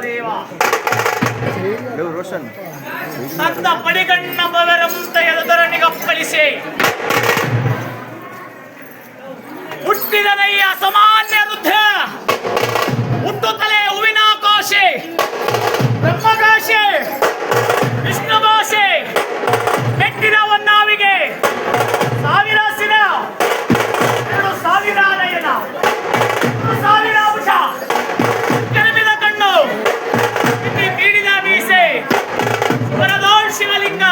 ದೇವ ತನ್ನ ಪಡಿಗಣ್ಣ ಬವರಂತ ಎದುರನಿಗಪ್ಪಳಿಸಿ ಹುಟ್ಟಿದನಯ್ಯ ಅಸಾಮಾನ್ಯ ವೃದ್ಧ ಹುಟ್ಟುತ್ತಲೇ ಹೂವಿನಾಕಾಶೆ ಬ್ರಹ್ಮಕಾಶೆ ವಿಷ್ಣುಭಾಷೆ ಮೆಟ್ಟಿನ ಹೊನ್ನಾವಿಗೆ ಸಾವಿರ ಸಿನ 2,000 ನಯನ 1,000 ಭುಜ ಕೆರಮಿದ ಕಣ್ಣು ಬೀಡಿದ ಮೀಸೆ ವರದೋಳ್ ಶಿವಲಿಂಗ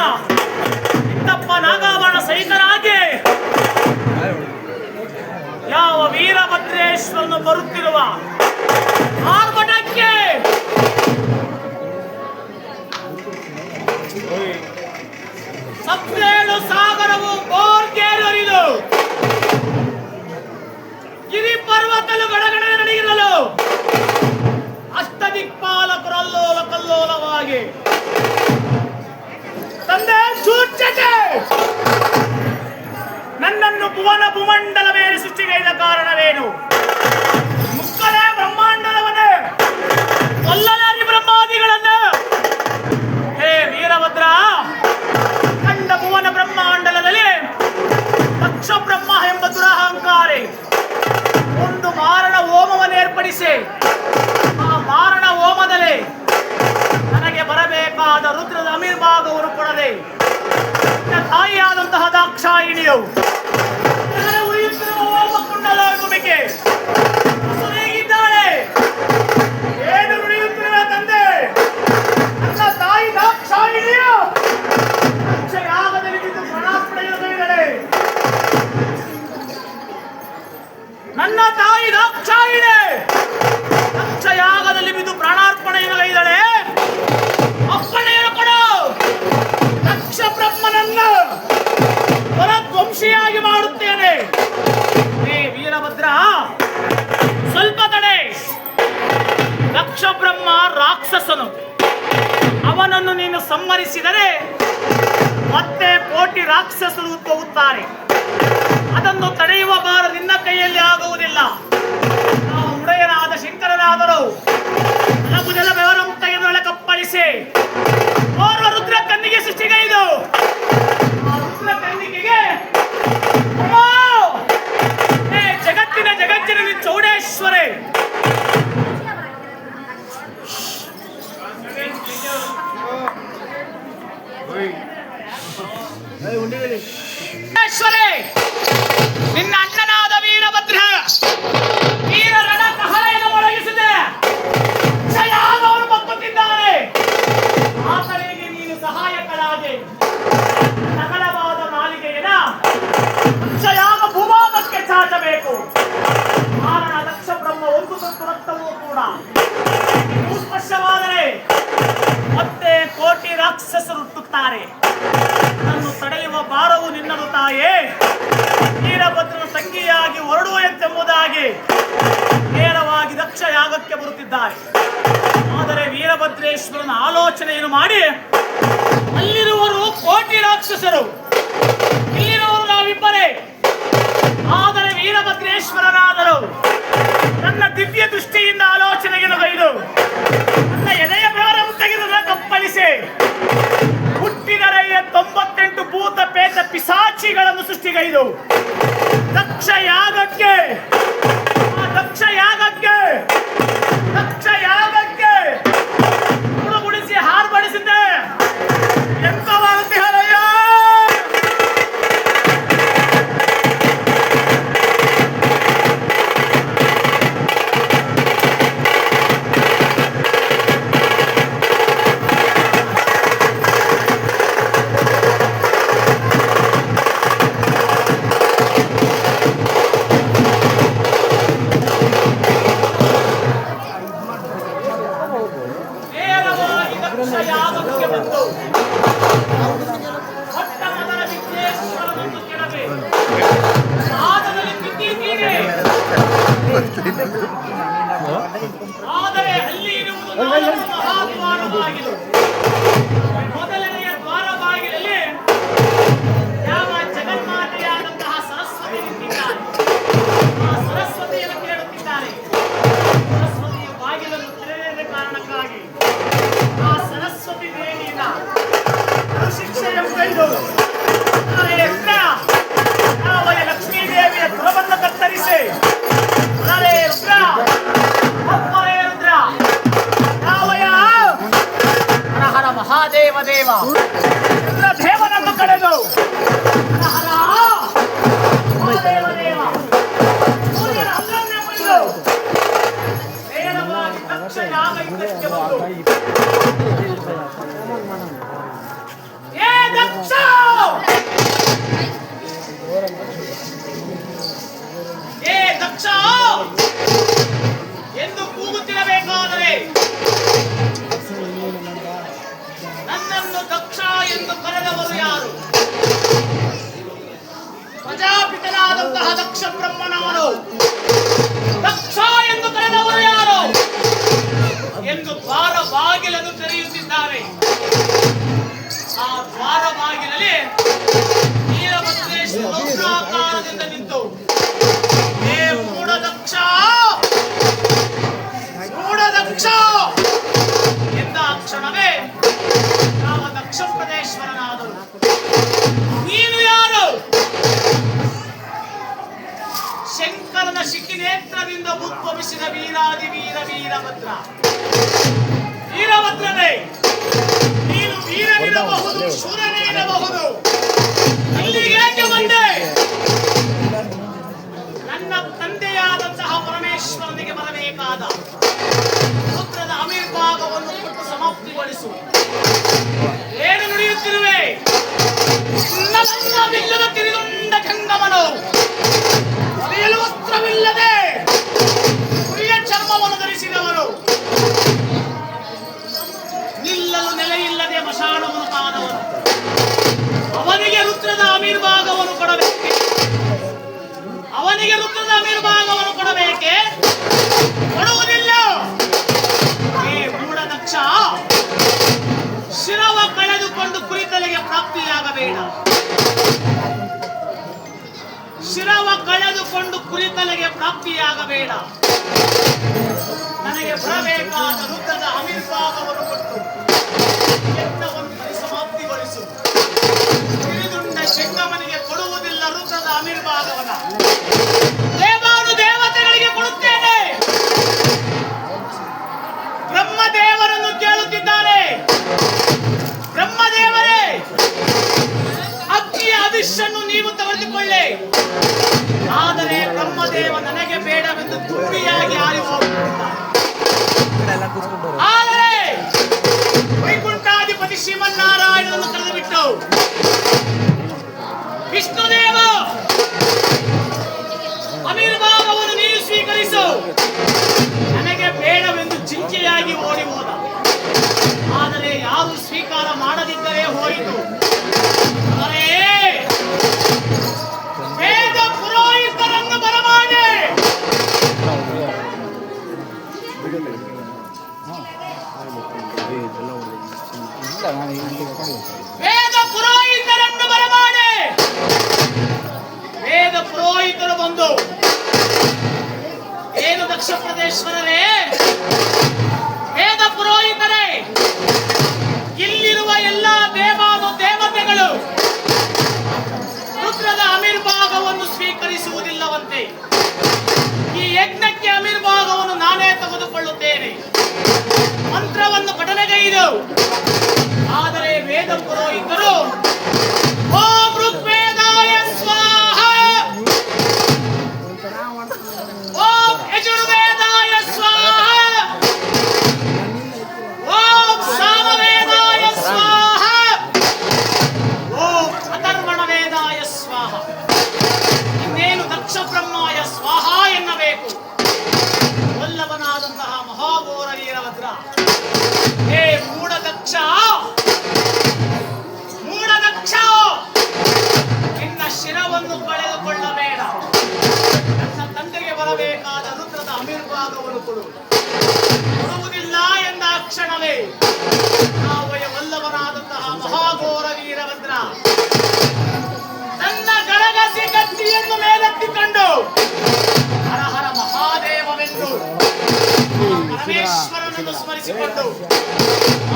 ಇಂತಪ್ಪ ನಾಗಾಭರಣ ಸಹಿತರಾಗಿ ಯಾವ ವೀರಭದ್ರೇಶ್ವರನು ಬರುತ್ತಿರುವ ಆರ್ಭಟಕ್ಕೆ ಸಪ್ತೇಳು ಸಾಗರವು ಗೋರ್ಗೇರಿದು ಗಿರಿ ಪರ್ವತಲು ಗಡಗಡ ನಡೆಯಿರಲು ಅಷ್ಟದಿಕ್ಪಾಲಕರಲ್ಲೋಲ ಕಲ್ಲೋಲವಾಗಿ ತಂದೆ ಸೂಚ್ಯತೆ ನನ್ನನ್ನು ಭುವನ ಭೂಮಂಡಲ ಮೇಲೆ ಸೃಷ್ಟಿಗೈದ ಕಾರಣವೇನು? ಮುಕ್ಕಲೇ ಬ್ರಹ್ಮಾಂಡದವನೇ ಕೊಲ್ಲಲಾರಿ ಬ್ರಹ್ಮಾದಿಗಳನ್ನು. ಹೇ ವೀರಭದ್ರ, ಕಂಡ ಭುವನ ಬ್ರಹ್ಮಾಂಡಲದಲ್ಲಿ ದಕ್ಷ ಬ್ರಹ್ಮ ಎಂಬ ದುರಹಂಕಾರಿ ಒಂದು ಮಾರಣ ಹೋಮವನ್ನು ಏರ್ಪಡಿಸಿ ಆ ಮಾರಣ ಹೋಮದಲ್ಲಿ ನನಗೆ ಬರಬೇಕಾದ ರುದ್ರದ ಅಮಿರ್ಭಾಗವನ್ನು ಕೊಡದೆ ತಾಯಿಯಾದಂತಹ ದಾಕ್ಷಾಯಿಣಿಯು ಉಳಿಯುತ್ತಿರುವ ಹೋಮಕುಂಡದ ಗುಮಿಕೆ ಹೇಗಿದ್ದಾಳೆ? ಏನು ನುಡಿಯುತ್ತಿರುವ ತಂದೆ? ನನ್ನ ತಾಯಿ ದಾಕ್ಷಾಯಿಣಿಯು ಯಾಗದಲ್ಲಿ ಬಿದ್ದು ಪ್ರಾಣಾರ್ಪಣೆಯಾಗಿದ್ದಾಳೆ. ನನ್ನ ತಾಯಿ ದಾಕ್ಷಾಯಿಣಿ ಯಾಗದಲ್ಲಿ ಬಿದ್ದು ಪ್ರಾಣಾರ್ಪಣೆಯಾಗಿದ್ದಾಳೆ. ಅಪ್ಪಣೆಯನ್ನು ಕೊಡು, ದಕ್ಷ ಬ್ರಹ್ಮನನ್ನು ಹೊರಧ್ವಂಸಿಯಾಗಿ ಮಾಡುತ್ತೇನೆ. ಹೇ ವೀರಭದ್ರ, ಸ್ವಲ್ಪ ತಡೆ. ದಕ್ಷ ಬ್ರಹ್ಮ ರಾಕ್ಷಸನು, ಅವನನ್ನು ನೀನು ಸಂಹರಿಸಿದರೆ ಮತ್ತೆ ಕೋಟಿ ರಾಕ್ಷಸರು ಉದ್ಭವಿಸುತ್ತಾರೆ. ಅದನ್ನು ತಡೆಯುವ ಭಾರ ನಿನ್ನ ಕೈಯಲ್ಲಿ ಆಗುವುದಿಲ್ಲ. ನಾವು ಉಡೆಯನಾದ ಶಂಕರನಾದರೂ ಜಲ ಬೆವರಂ ತೆಗೆದು ಕಪ್ಪಳಿಸಿ ಓರ್ವ ರುದ್ರ ಕಣ್ಣಿಗೆ ಸೃಷ್ಟಿಗೈದು ರುದ್ರ ಕಣ್ಣಿಗೆ ಜಗತ್ತಿನ ಜಗತ್ತಿನಲ್ಲಿ ಚೌಡೇಶ್ವರೇ ನಿನ್ನ ಅಣ್ಣನಾದ ವೀರಭದ್ರ ವೀರರಣ ಕಹಳೆಯನ್ನು ಮೊಳಗಿಸಿದೆ. ಕ್ಷಯಾಗವನ್ನು ಬಪ್ಪುತ್ತಿದ್ದಾನೆ. ಆತನಿಗೆ ನೀನು ಸಹಾಯಕರಾಗಿ ನಗರವಾದ ನಾಲಿಗೆಯನ ಕ್ಷಯಾಗ ಭೂಭಾಗಕ್ಕೆ ಚಾಚಬೇಕು. ಕಾರಣ ದಕ್ಷ ಬ್ರಹ್ಮ ಒಂದು ತಂತು ರಕ್ತವೂ ಕೂಡ ಸ್ಪರ್ಶವಾದರೆ ಮತ್ತೆ ಕೋಟಿ ರಾಕ್ಷಸರು ಹುಟ್ಟುತ್ತಾರೆ. ಅದನ್ನು ತಡೆಯುವ ಭಾರವು ನಿನ್ನದು ತಾಯೇ. ವೀರಭದ್ರನ ತಂಗಿಯಾಗಿ ಹೊರಡುವಂತೆಂಬುದಾಗಿ ನೇರವಾಗಿ ದಕ್ಷ ಯಾಗಕ್ಕೆ ಬರುತ್ತಿದ್ದಾರೆ. ಆದರೆ ವೀರಭದ್ರೇಶ್ವರನ ಆಲೋಚನೆಯನ್ನು ಮಾಡಿ ಅಲ್ಲಿರುವರು ಕೋಟಿ ರಾಕ್ಷಸರು, ಇಲ್ಲಿರುವರು ನಾವಿಬ್ಬರೇ. ಆದರೆ ವೀರಭದ್ರೇಶ್ವರನಾದರು ನನ್ನ ದಿವ್ಯ ದೃಷ್ಟಿಯಿಂದ ಆಲೋಚನೆಯನ್ನು ಗೈದು ನನ್ನ ಎದೆಯ ಬೆವರನ್ನು ತೆಗೆದು ಕಪ್ಪಳಿಸಿ ಹುಟ್ಟಿದರೆಯ 98 ಭೂತ ಪೇತ ಪಿಸಾಚಿಗಳನ್ನು ಸೃಷ್ಟಿಗೈದು ದಕ್ಷ ಯಾಗಕ್ಕೆ ಗುಣಗುಡಿಸಿ ಹಾರ್ಬಡಿಸಿದ್ದೆ. ಎಂತ ಹರಯ್ಯ ಯಾಗಕ್ಕೆ ಬಂದು ಹೊಟ್ಟ ಮದರ ವಿಘ್ನೇಶ್ವರನನ್ನು ಕೆಳಗೆ ಪಾದದಲ್ಲಿ ಬಿದ್ದಿದ್ದೀರಿ. ಆದರೆ ಅಲ್ಲಿ ಇರುವುದು ಮಹಾದ್ವಾರ ಬಾಗಿಲು. ಮೊದಲನೆಯ ದ್ವಾರ ಬಾಗಿಲಲ್ಲಿ ಯಾವ ಜಗನ್ಮಾತೆಯಾದಂತಹ ಸರಸ್ವತಿ ನಿಂತಿದ್ದಾರೆ. ಆ ಸರಸ್ವತಿಯನ್ನು ಕೇಳುತ್ತಿದ್ದಾರೆ. ಸರಸ್ವತಿಯ ಬಾಗಿಲನ್ನು ತೆರೆದ ಕಾರಣಕ್ಕಾಗಿ ದೇವ ದೇವನನ್ನು ಕಳೆದು ಹರ ದೇವ ಸೂರ್ಯನ ಅಲ್ಲನ್ನೇ ಮುರಿದು ನೇರವಾಗಿ ದಕ್ಷ ಯಾಗ ಯುದ್ಧಕ್ಕೆ ಬಂದು ಏ ದಕ್ಷ ಏ ದಕ್ಷ ಎಂದು ಕೂಗುತ್ತಿರಬೇಕಾದರೆ ನನ್ನನ್ನು ದಕ್ಷ ಎಂದು ಕರೆದವರು ಯಾರು? ಪ್ರಜಾಪಿತನಾದಂತಹ ದಕ್ಷ ಬ್ರಹ್ಮನವನು ದಕ್ಷ ಎಂದು ಕರೆದವರು ಯಾರು ಎಂದು ದ್ವಾರ ಬಾಗಿಲನ್ನು ತೆರೆಯುತ್ತಿದ್ದಾರೆ. ಆ ದ್ವಾರ ಬಾಗಿಲಲ್ಲಿ ವೀರಭದ್ರೇಶ್ವರ ರೌದ್ರಾಕಾರದಿಂದ ನಿಂತು ಹೇ ಮೂಢ ದಕ್ಷ ಎಂದ ಕ್ಷಣವೇ ಯಾವ ದಕ್ಷ ಪ್ರದೇಶ್ವರನಾದರು. ನೀನು ಯಾರು? ಶಂಕರನ ಶಿಖಿನೇತ್ರದಿಂದ ಉದ್ಭವಿಸಿದ ವೀರಾದಿ ವೀರ ವೀರಭದ್ರ. ವೀರಭದ್ರನೇ, ನೀನು ವೀರನಿರಬಹುದು, ಶೂರನೇ ಇರಬಹುದು. ಇಲ್ಲಿಗೆ ಏಕೆ ಬಂದೆ? ನನ್ನ ತಂದೆಯಾದಂತಹ ಪರಮೇಶ್ವರನಿಗೆ ಬರಬೇಕಾದ ರುದ್ರದ ಆವಿರ್ಭಾಗವನ್ನು ಕೊಟ್ಟು ಸಮಾಪ್ತಿಗೊಳಿಸು. ಏನು ನುಡಿಯುತ್ತಿರುವೆ? ನನ್ನವಿಲ್ಲದ ತಿರಿದುಂಡ ಜಂಗಮನು ಅರಿಯಲು ವಸ್ತ್ರವಿಲ್ಲದೆ ಪ್ರಿಯ ಚರ್ಮವನ್ನು ಧರಿಸಿದವರು, ನಿಲ್ಲಲು ನೆಲೆಯಿಲ್ಲದೆ ಮಶಾಣವನ್ನು ಕಾದವರು. ಅವನಿಗೆ ರುದ್ರದ ಆವಿರ್ಭಾಗವನ್ನು ಕೊಡಬೇಕೆ? ಅವನಿಗೆ ರುದ್ರದ ಆವಿರ್ಭಾಗವನ್ನು ಕೊಡಬೇಕೆ? ಕೊಡುವುದಿಲ್ಲ. ಏ ಮೂಢ ದಕ್ಷ, ಶಿರವ ಕಳೆದುಕೊಂಡು ಕುರಿತಲೆಗೆ ಪ್ರಾಪ್ತಿಯಾಗಬೇಡ. ಶಿರವ ಕಳೆದುಕೊಂಡು ಕುರಿತಲೆಗೆ ಪ್ರಾಪ್ತಿಯಾಗಬೇಡ. ನನಗೆ ಬರಬೇಕಾದ ರುದ್ರದ ಆವಿರ್ಭಾಗವನ್ನು ಕೊಟ್ಟು ಯಜ್ಞವನ್ನು ಪರಿಸಮಾಪ್ತಿಗೊಳಿಸು. ತಿರಿದುಂಡ ಶಂಗಮನಿಗೆ ಕೊಡುವುದಿಲ್ಲ ರುದ್ರದ ಆವಿರ್ಭಾಗವನ್ನ. ದೇವಾನು ದೇವತೆಗಳಿಗೆ ಕೊಡುತ್ತೇನೆ. ಬ್ರಹ್ಮದೇವರನ್ನು ಕೇಳುತ್ತಿದ್ದಾರೆ. ಬ್ರಹ್ಮದೇವರೇ, ಅಗ್ನಿಯ ಹವಿಷ್ಯನ್ನು ನೀವು ತೆಗೆದುಕೊಳ್ಳಿ. ಆದರೆ ಬ್ರಹ್ಮದೇವ ನನಗೆ ಬೇಡವೆಂದು ತುಂಬಿಯಾಗಿ ಹಾರಿ ಹೋಗುತ್ತಿದ್ದಾರೆ. ಆದರೆ ವೈಕುಂಠಾಧಿಪತಿ ಶ್ರೀಮನ್ನಾರಾಯಣನನ್ನು ಕರೆದುಬಿಟ್ಟು ವಿಷ್ಣುದೇವ ಆವಿರ್ಭಾಗವನ್ನು ನೀನು ಸ್ವೀಕರಿಸು, ನನಗೆ ಬೇಡವೆಂದು ಚಿಂಚೆಯಾಗಿ ಓಡಿ ಹೋದ. ಆದರೆ ಯಾರು ಸ್ವೀಕಾರ ಮಾಡದಿದ್ದರೆ ಹೋಯಿತು. ಅವರೇ ವೇದ ಪುರೋಹಿತರನ್ನು ಬರಮಾಡಿ ವೇದ ಪುರೋಹಿತರನ್ನು ಬರಮಾಡಿ. ವೇದ ಪುರೋಹಿತರು ಬಂದು, ಏನು ದಕ್ಷ ಪ್ರದೇಶ್ವರರೇ, ವೇದ ಪುರೋಹಿತರೇ, ಇಲ್ಲಿರುವ ಎಲ್ಲ ದೇವಾನು ದೇವತೆಗಳು ರುದ್ರದ ಆವಿರ್ಭಾಗವನ್ನು ಸ್ವೀಕರಿಸುವುದಿಲ್ಲವಂತೆ. ಈ ಯಜ್ಞಕ್ಕೆ ಆವಿರ್ಭಾಗವನ್ನು ನಾನೇ ತೆಗೆದುಕೊಳ್ಳುತ್ತೇನೆ. ಮಂತ್ರವನ್ನು ಪಠನೆಗೈದು. ಆದರೆ ವೇದ ಪುರೋಹಿತರು ಓಂ ಋಗ್ವೇದಾಯ ಸ್ವಾಹ, ಓಂ ಯಜುರ್ವೇದಾಯ ಸ್ವಾಹ, ಓಂ ಸಾಮವೇದಾಯ ಸ್ವಾಹ, ಓಂ ಅಥರ್ವಣ ವೇದಾಯ ಸ್ವಾಹ, ಇನ್ನೇನು ದಕ್ಷ ಬ್ರಹ್ಮಾಯ ಸ್ವಾಹ ಎನ್ನಬೇಕು. ವಲ್ಲಭನಾದಂತಹ ಮಹಾಘೋರ ವೀರಭದ್ರ, ಹೇ ಮೂಢ ದಕ್ಷ, ಮೂಢ ದಕ್ಷ, ನಿನ್ನ ಶಿರವನ್ನು ಕಳೆದುಕೊಳ್ಳಬೇಡ. ನನ್ನ ತಂದೆಗೆ ಬರಬೇಕಾದ ರುದ್ರದ ಆವಿರ್ಭಾಗವನ್ನು ಕೊಡು. ಕೊಡುವುದಿಲ್ಲ ಎಂದ ಕ್ಷಣವೇ ನಾವಯ ವಲ್ಲಭನಾದಂತಹ ಮಹಾಘೋರ ವೀರಭದ್ರ ತನ್ನ ಗಡಗಸಿ ಕತ್ತಿಯನ್ನು ಮೇಲೆತ್ತಿಕೊಂಡು ಹರ ಹರ ಮಹಾದೇವವೆಂದು ಪರಮೇಶ್ವರನನ್ನು ಸ್ಮರಿಸಿಕೊಂಡು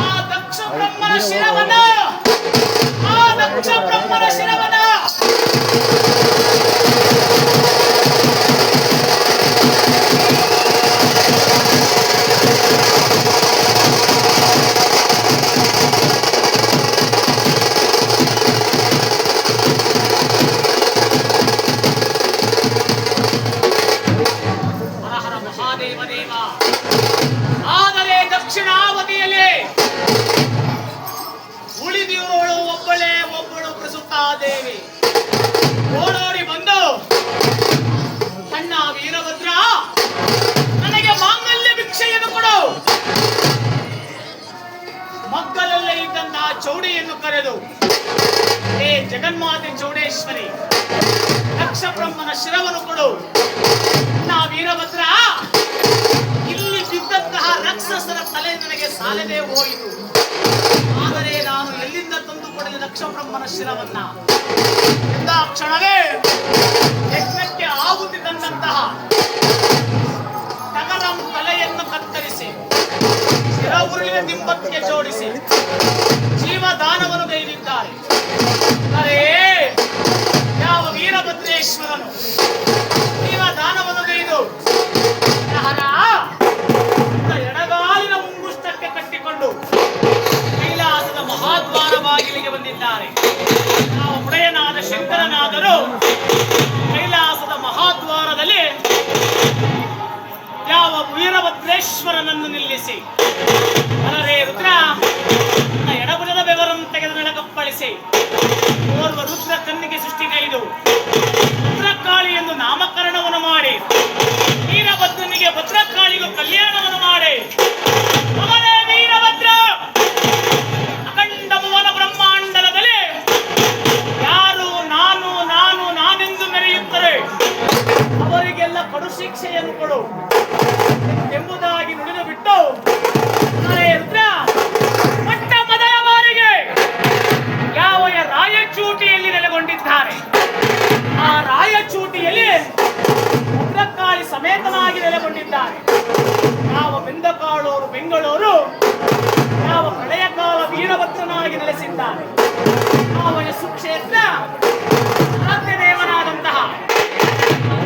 ಆ ದಕ್ಷ ಬ್ರಹ್ಮನ ಶಿರವನ್ನ ಚೌಡಿಯನ್ನು ಕರೆದು, ಹೇ ಜಗನ್ಮಾತೆ ಚೌಡೇಶ್ವರಿ, ದಕ್ಷ ಬ್ರಹ್ಮನ ಶಿರವನ್ನು ಕೊಡು. ನಾ ವೀರಭದ್ರ, ಇಲ್ಲಿ ಬಿದ್ದಂತಹ ರಾಕ್ಷಸರ ತಲೆ ನನಗೆ ಸಾಲದೆ ಹೋಯಿತು. ಆದರೆ ನಾನು ಎಲ್ಲಿಂದ ತಂದುಕೊಡಲಿ ದಕ್ಷ ಬ್ರಹ್ಮನ ಶಿರವನ್ನ? ಎಂದ ಕ್ಷಣವೇ ಯಜ್ಞಕ್ಕೆ ಆಹುತಿ ತಂದಂತಹ ಟಗರಂ ತಲೆಯನ್ನು ಕತ್ತರಿಸಿ ಶಿರ ಉರುಳಿನ ದಿಂಬಕ್ಕೆ ಜೋಡಿಸಿ ಜೀವದಾನವನ್ನು ಗೈದಿದ್ದಾರೆ. ಅರೇ, ಯಾವ ವೀರಭದ್ರೇಶ್ವರನು ಜೀವದಾನವನ್ನು ಗೈದು ಎಡಗಾಲಿನ ಮುಂಗುಷ್ಟಕ್ಕೆ ಕಟ್ಟಿಕೊಂಡು ಕೈಲಾಸದ ಮಹಾದ್ವಾರ ಬಾಗಿಲಿಗೆ ಬಂದಿದ್ದಾರೆ. ನಾವು ಒಡೆಯನಾದ ಶಂಕರನಾದರೂ ಕೈಲಾಸದ ಮಹಾದ್ವಾರದಲ್ಲಿ ಯಾವ ವೀರಭದ್ರೇಶ್ವರನನ್ನು ನಿಲ್ಲಿಸಿ, ಅಲರೇ ರುದ್ರ, ಎಡಭುಜದ ಬೆವರನ್ನು ತೆಗೆದು ನೆಲಕಪ್ಪಳಿಸಿ ಓರ್ವ ರುದ್ರ ಕಣ್ಣಿಗೆ ಸೃಷ್ಟಿಗೈದು ಭದ್ರಕಾಳಿ ಎಂದು ನಾಮಕರಣವನ್ನು ಮಾಡಿ ವೀರಭದ್ರನಿಗೆ ಭದ್ರಕಾಳಿಗೂ ಕಲ್ಯಾಣವನ್ನು ಮಾಡಿ, ಅವನೇ ವೀರಭದ್ರ ಅಖಂಡ ಭುವನ ಬ್ರಹ್ಮಾಂಡಲದಲ್ಲಿ ಯಾರು ನಾನು ನಾನು ನಾನೆಂದು ಮೆರೆಯುತ್ತಾರೆ ಅವರಿಗೆಲ್ಲ ಕಡು ಶಿಕ್ಷೆಯನ್ನು ಕೊಡು ಎಂಬುದಾಗಿ ನುಡಿದು ಬಿಟ್ಟು, ರುದ್ರ ಮೊಟ್ಟ ಮೊದಲ ಬಾರಿಗೆ ಯಾವ ರಾಯಚೂಟಿಯಲ್ಲಿ ನೆಲೆಗೊಂಡಿದ್ದಾರೆ, ಆ ರಾಯಚೂಟಿಯಲ್ಲಿ ಭದ್ರಕಾಳಿ ಸಮೇತನಾಗಿ ನೆಲೆಗೊಂಡಿದ್ದಾರೆ. ಯಾವ ಬೆಂದಕಾಳೂರು ಬೆಂಗಳೂರು, ಯಾವ ಪ್ರಳಯ ಕಾಲ ವೀರಭದ್ರನಾಗಿ ನೆಲೆಸಿದ್ದಾರೆ. ಅವನ ಸುಕ್ಷೇತ್ರ ಆದ್ಯ ದೇವನಾದಂತಹ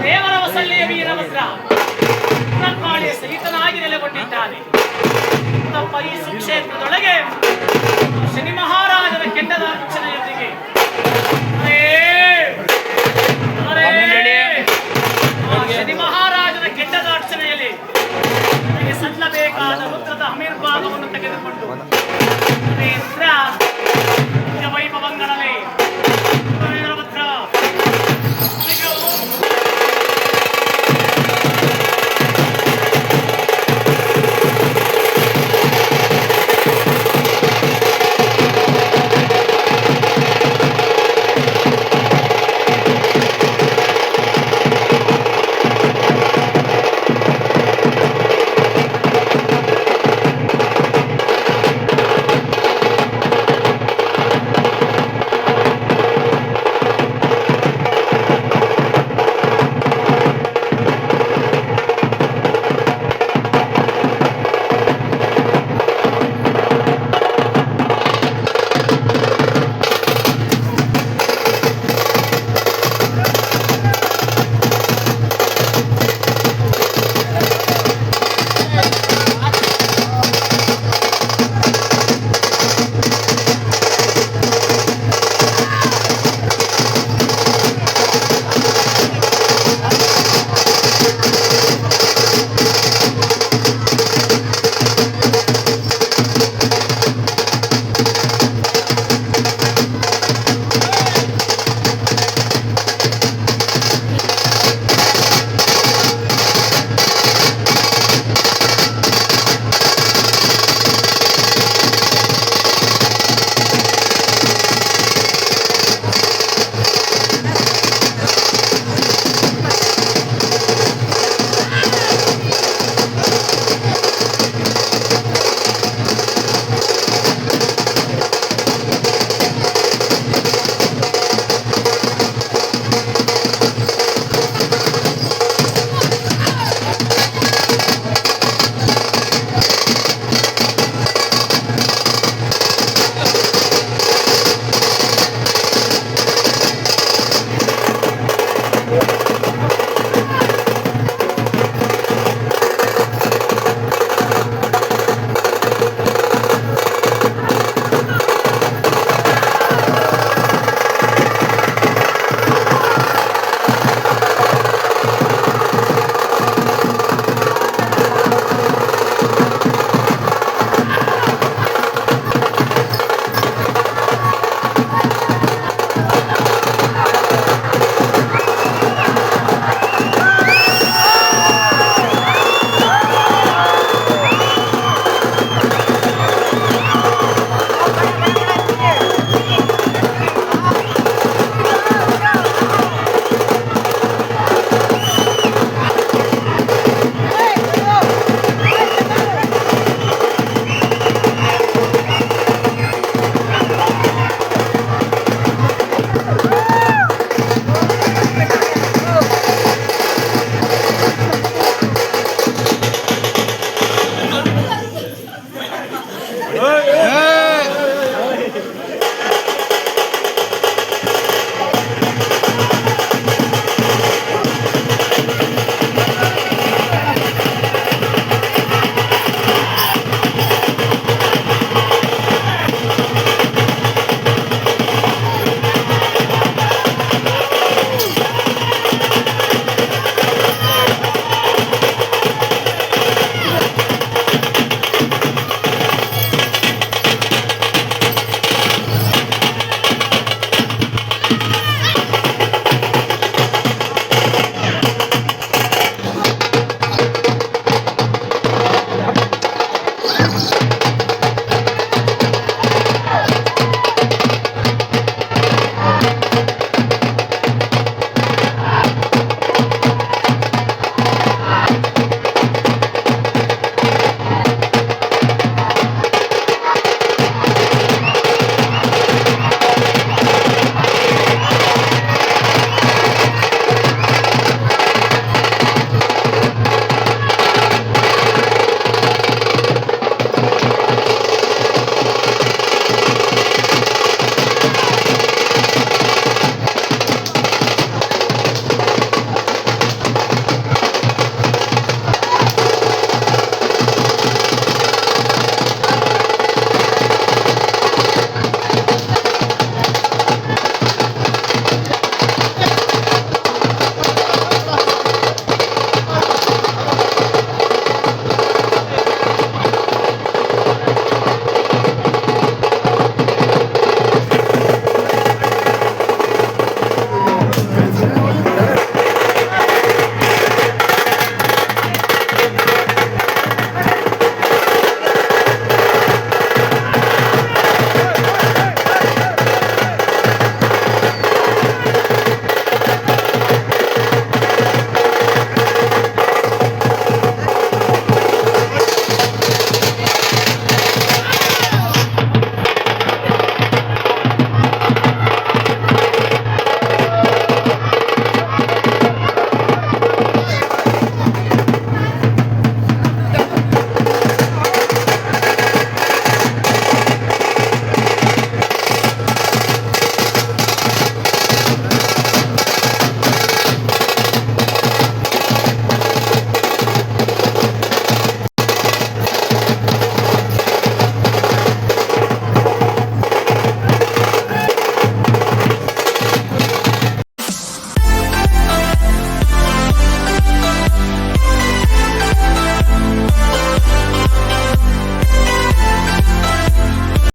ದೇವರ ವಸಳ್ಳಿಯ ವೀರಭದ್ರ ಭದ್ರಕಾಳಿಯ ಸಹಿತನಾಗಿ ನೆಲೆಗೊಂಡಿದ್ದಾನೆ. ತಪ್ಪ ಈ ಸುಕ್ಷೇತ್ರದೊಳಗೆ ಶನಿ ಮಹಾರಾಜನ ಕೆಂಡದ ಅರ್ಚನೆಯೊಂದಿಗೆ ಶನಿ ಮಹಾರಾಜನ ಕೆಂಡದ ಅರ್ಚನೆಯಲ್ಲಿ ನನಗೆ ಸಲ್ಲಬೇಕಾದ ರುದ್ರದ ಅಮಿರ್ಭಾಗವನ್ನು ತೆಗೆದುಕೊಂಡು ವೈಭವಂಗಳೇ ವೀರಭದ್ರ